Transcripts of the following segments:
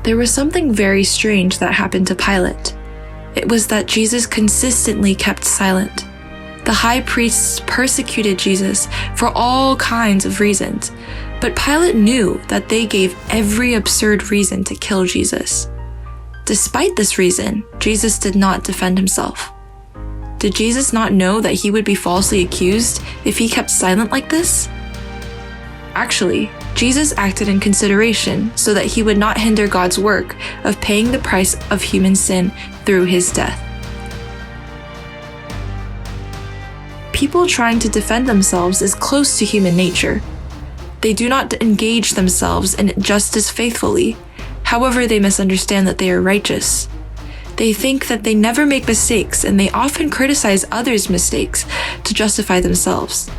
There was something very strange that happened to Pilate. It was that Jesus consistently kept silent. The high priests persecuted Jesus for all kinds of reasons, but Pilate knew that they gave every absurd reason to kill Jesus. Despite this reason, Jesus did not defend himself. Did Jesus not know that he would be falsely accused if he kept silent like this? Actually, Jesus acted in consideration so that he would not hinder God's work of paying the price of human sin through his death. People trying to defend themselves is close to human nature. They do not engage themselves in justice faithfully. However, they misunderstand that they are righteous. They think that they never make mistakes, and they often criticize others' mistakes to justify themselves.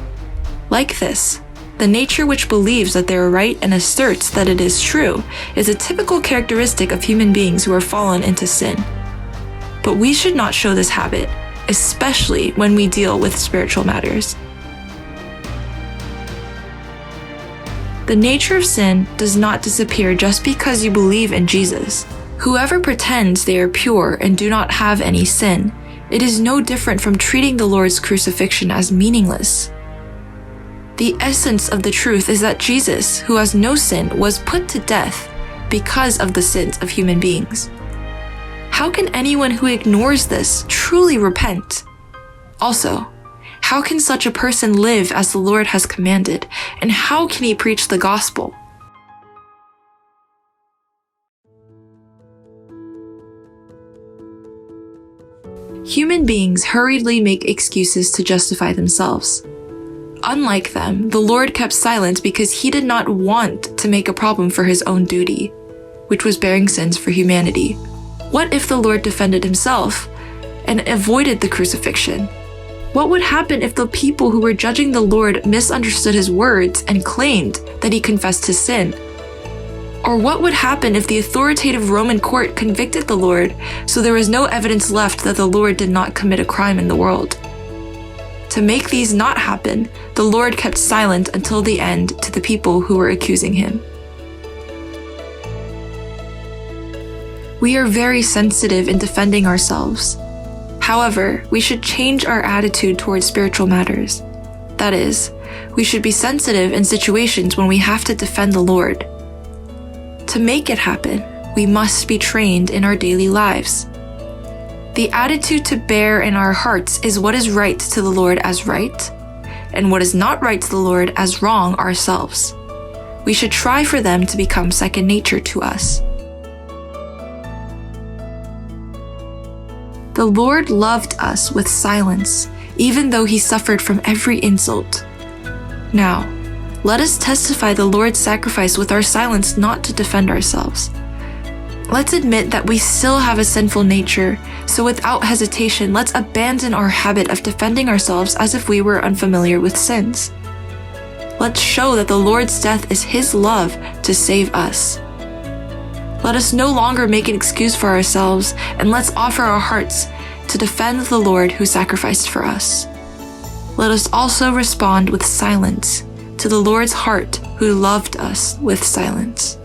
Like this, the nature which believes that they are right and asserts that it is true is a typical characteristic of human beings who are fallen into sin. But we should not show this habit, especially when we deal with spiritual matters. The nature of sin does not disappear just because you believe in Jesus. Whoever pretends they are pure and do not have any sin, it is no different from treating the Lord's crucifixion as meaningless. The essence of the truth is that Jesus, who has no sin, was put to death because of the sins of human beings. How can anyone who ignores this truly repent? Also, how can such a person live as the Lord has commanded, and how can he preach the gospel? Human beings hurriedly make excuses to justify themselves. Unlike them, the Lord kept silent because he did not want to make a problem for his own duty, which was bearing sins for humanity. What if the Lord defended himself and avoided the crucifixion? What would happen if the people who were judging the Lord misunderstood his words and claimed that he confessed his sin? Or what would happen if the authoritative Roman court convicted the Lord so there was no evidence left that the Lord did not commit a crime in the world? To make these not happen, the Lord kept silent until the end to the people who were accusing him. We are very sensitive in defending ourselves. However, we should change our attitude towards spiritual matters. That is, we should be sensitive in situations when we have to defend the Lord. To make it happen, we must be trained in our daily lives. The attitude to bear in our hearts is what is right to the Lord as right, and what is not right to the Lord as wrong ourselves. We should try for them to become second nature to us. The Lord loved us with silence, even though he suffered from every insult. Now, let us testify the Lord's sacrifice with our silence, not to defend ourselves. Let's admit that we still have a sinful nature, so without hesitation, let's abandon our habit of defending ourselves as if we were unfamiliar with sins. Let's show that the Lord's death is his love to save us. Let us no longer make an excuse for ourselves, and let's offer our hearts to defend the Lord who sacrificed for us. Let us also respond with silence to the Lord's heart who loved us with silence.